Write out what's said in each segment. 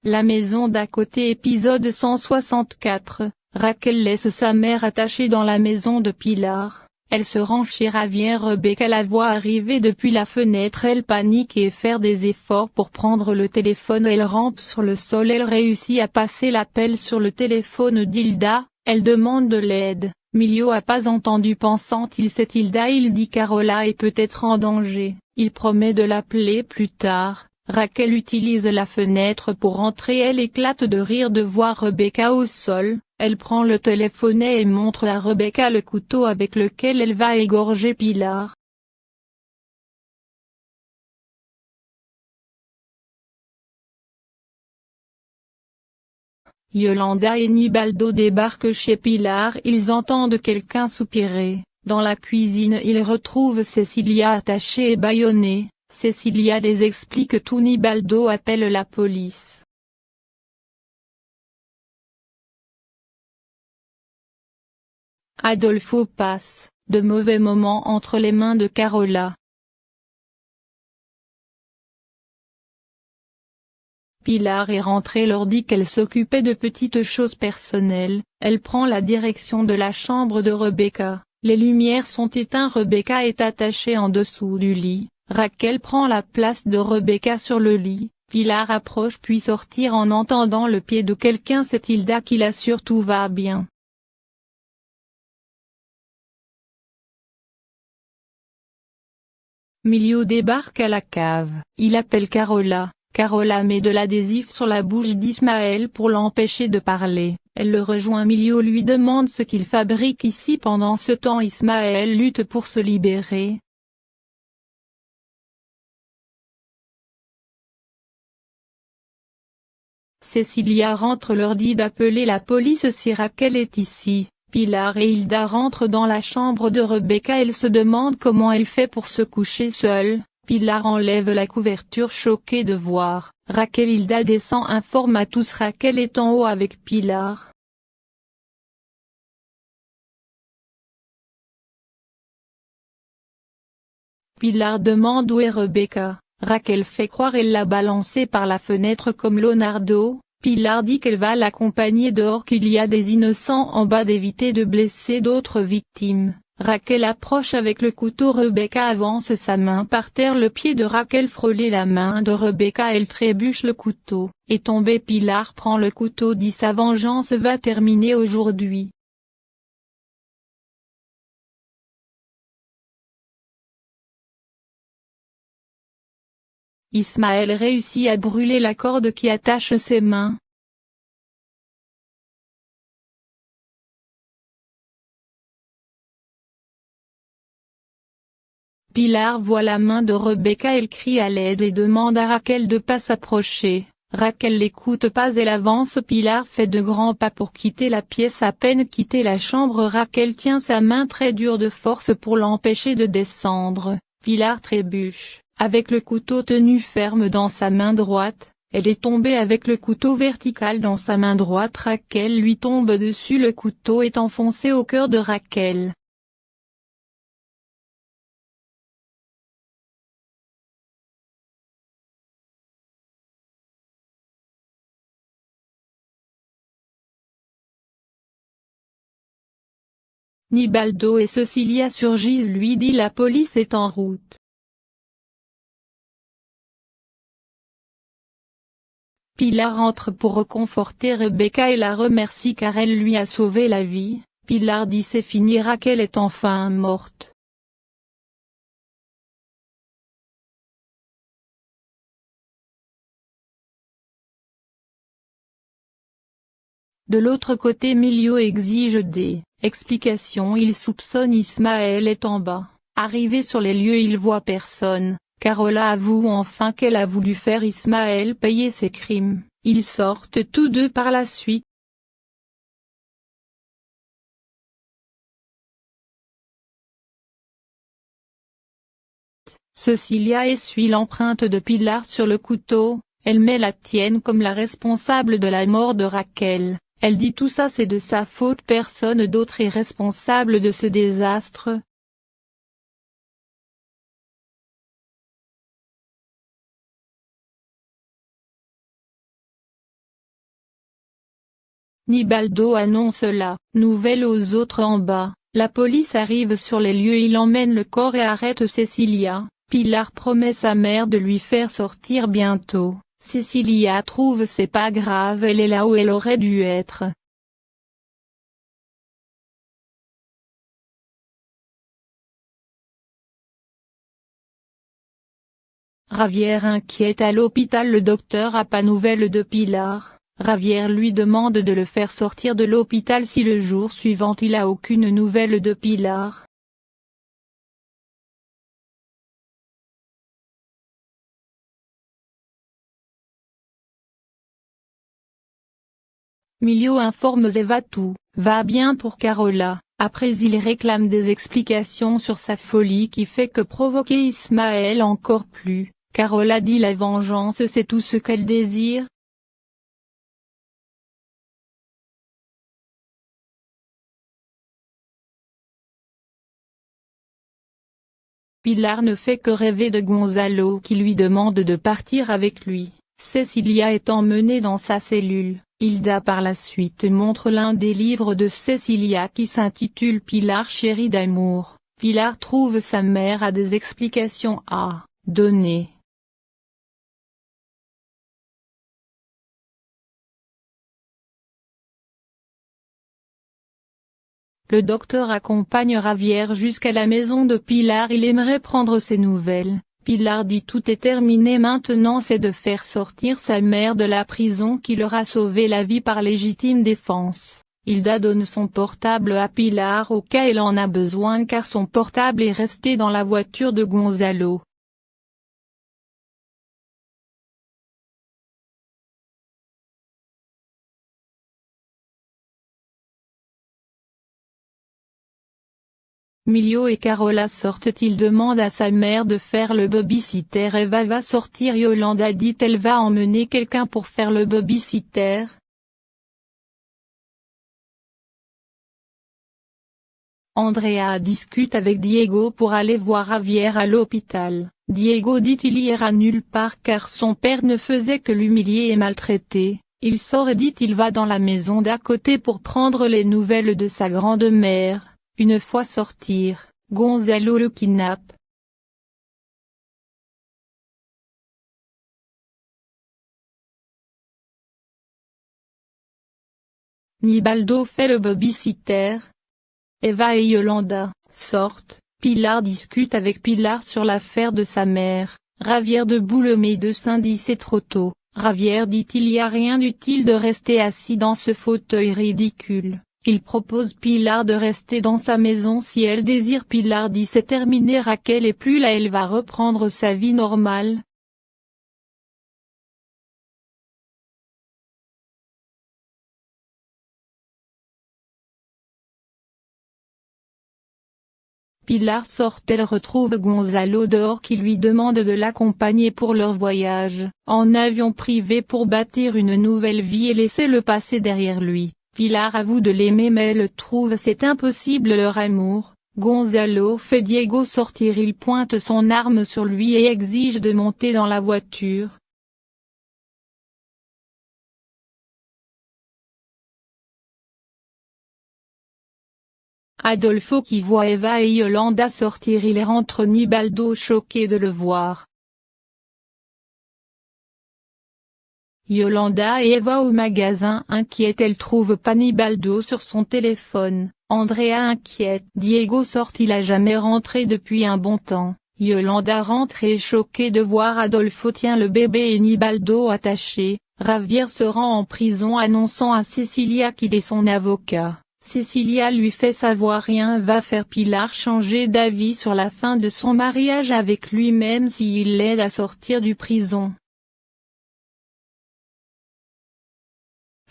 La maison d'à côté. Épisode 164, Raquel laisse sa mère attachée dans la maison de Pilar. Elle se rend chez Javier. Rebecca la voit arriver depuis la fenêtre. Elle panique et fait des efforts pour prendre le téléphone. Elle rampe sur le sol. Elle réussit à passer l'appel sur le téléphone d'Hilda. Elle demande de l'aide. Milio a pas entendu. Pensant-il c'est Hilda. Il dit Carola est peut-être en danger. Il promet de l'appeler plus tard. Raquel utilise la fenêtre pour entrer. Elle éclate de rire de voir Rebecca au sol. Elle prend le téléphone et montre à Rebecca le couteau avec lequel elle va égorger Pilar. Yolanda et Nibaldo débarquent chez Pilar. Ils entendent quelqu'un soupirer. Dans la cuisine ils retrouvent Cecilia attachée et bâillonnée. Cecilia les explique tout. Nibaldo appelle la police. Adolfo passe de mauvais moments entre les mains de Carola. Pilar est rentrée. Leur dit qu'elle s'occupait de petites choses personnelles. Elle prend la direction de la chambre de Rebecca. Les lumières sont éteintes. Rebecca est attachée en dessous du lit. Raquel prend la place de Rebecca sur le lit. Pilar approche puis sortir en entendant le pied de quelqu'un. C'est Hilda qui l'assure tout va bien. Milio débarque à la cave. Il appelle Carola. Carola met de l'adhésif sur la bouche d'Ismaël pour l'empêcher de parler. Elle le rejoint. Milio lui demande ce qu'il fabrique ici. Pendant ce temps Ismaël lutte pour se libérer. Cecilia rentre. Leur dit d'appeler la police si Raquel est ici. Pilar et Hilda rentrent dans la chambre de Rebecca. Elle se demande comment elle fait pour se coucher seule. Pilar enlève la couverture choquée de voir Raquel. Hilda descend, informe à tous. Raquel est en haut avec Pilar. Pilar demande où est Rebecca. Raquel fait croire elle l'a balancée par la fenêtre comme Leonardo. Pilar dit qu'elle va l'accompagner dehors, qu'il y a des innocents en bas, d'éviter de blesser d'autres victimes. Raquel approche avec le couteau. Rebecca avance sa main par terre. Le pied de Raquel frôlait la main de Rebecca. Elle trébuche. Le couteau est tombé. Pilar prend le couteau. Dit sa vengeance va terminer aujourd'hui. Ismaël réussit à brûler la corde qui attache ses mains. Pilar voit la main de Rebecca. Elle crie à l'aide et demande à Raquel de pas s'approcher. Raquel l'écoute pas. Elle avance. Pilar fait de grands pas pour quitter la pièce. À peine quitté la chambre, Raquel tient sa main très dure de force pour l'empêcher de descendre. Pilar trébuche. Avec le couteau tenu ferme dans sa main droite, elle est tombée avec le couteau vertical dans sa main droite. Raquel lui tombe dessus. Le couteau est enfoncé au cœur de Raquel. Nibaldo et Cecilia surgissent. Lui dit la police est en route. Pilar entre pour réconforter Rebecca et la remercie car elle lui a sauvé la vie. Pilar dit c'est fini. Raquel est enfin morte. De l'autre côté, Milio exige des explications. Il soupçonne Ismaël est en bas. Arrivé sur les lieux, il voit personne. Carola avoue enfin qu'elle a voulu faire Ismaël payer ses crimes. Ils sortent tous deux par la suite. Cecilia essuie l'empreinte de Pilar sur le couteau. Elle met la tienne comme la responsable de la mort de Raquel. Elle dit tout ça c'est de sa faute. Personne d'autre est responsable de ce désastre. Nibaldo annonce la nouvelle aux autres en bas. La police arrive sur les lieux, il emmène le corps et arrête Cecilia. Pilar promet sa mère de lui faire sortir bientôt. Cecilia trouve c'est pas grave, elle est là où elle aurait dû être. Javier inquiète à l'hôpital, le docteur a pas nouvelle de Pilar. Javier lui demande de le faire sortir de l'hôpital si le jour suivant il a aucune nouvelle de Pilar. Milio informe Eva, tout va bien pour Carola. Après il réclame des explications sur sa folie qui fait que provoquer Ismaël encore plus. Carola dit la vengeance c'est tout ce qu'elle désire. Pilar ne fait que rêver de Gonzalo qui lui demande de partir avec lui. Cecilia est emmenée dans sa cellule. Hilda par la suite montre l'un des livres de Cecilia qui s'intitule Pilar chérie d'amour. Pilar trouve sa mère a des explications à donner. Le docteur accompagne Javier jusqu'à la maison de Pilar, il aimerait prendre ses nouvelles. Pilar dit tout est terminé maintenant, c'est de faire sortir sa mère de la prison qui leur a sauvé la vie par légitime défense. Hilda donne son portable à Pilar au cas elle en a besoin car son portable est resté dans la voiture de Gonzalo. Milio et Carola sortent, il demande à sa mère de faire le babysitter. Eva va sortir, Yolanda dit elle va emmener quelqu'un pour faire le babysitter. Andrea discute avec Diego pour aller voir Javier à l'hôpital. Diego dit il ira nulle part car son père ne faisait que l'humilier et maltraiter. Il sort et dit il va dans la maison d'à côté pour prendre les nouvelles de sa grande-mère. Une fois sortir, Gonzalo le kidnappe. Nibaldo fait le babysitter. Eva et Yolanda sortent. Pilar discute avec Pilar sur l'affaire de sa mère. Javier debout, le médecin dit c'est trop tôt. Javier dit il y a rien d'utile de rester assis dans ce fauteuil ridicule. Il propose Pilar de rester dans sa maison si elle désire. Pilar dit c'est terminé, Raquel est plus là, elle va reprendre sa vie normale. Pilar sort, elle retrouve Gonzalo dehors qui lui demande de l'accompagner pour leur voyage en avion privé pour bâtir une nouvelle vie et laisser le passé derrière lui. Pilar avoue de l'aimer mais elle trouve c'est impossible leur amour. Gonzalo fait Diego sortir, il pointe son arme sur lui et exige de monter dans la voiture. Adolfo qui voit Eva et Yolanda sortir, il rentre, Nibaldo choqué de le voir. Yolanda et Eva au magasin inquiète, elle trouve pas Nibaldo sur son téléphone. Andrea inquiète, Diego sort, il a jamais rentré depuis un bon temps. Yolanda rentre et est choquée de voir Adolfo tient le bébé et Nibaldo attaché. Javier se rend en prison annonçant à Cecilia qu'il est son avocat. Cecilia lui fait savoir rien va faire Pilar changer d'avis sur la fin de son mariage avec lui même s'il l'aide à sortir du prison.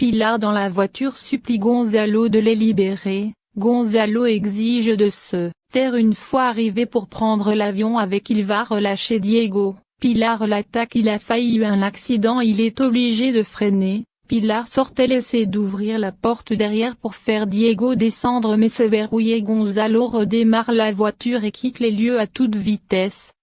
Pilar dans la voiture supplie Gonzalo de les libérer. Gonzalo exige de se taire une fois arrivé pour prendre l'avion avec il va relâcher Diego. Pilar l'attaque, il a failli eu un accident, il est obligé de freiner. Pilar sort, elle essaie d'ouvrir la porte derrière pour faire Diego descendre mais c'est verrouillé. Gonzalo redémarre la voiture et quitte les lieux à toute vitesse.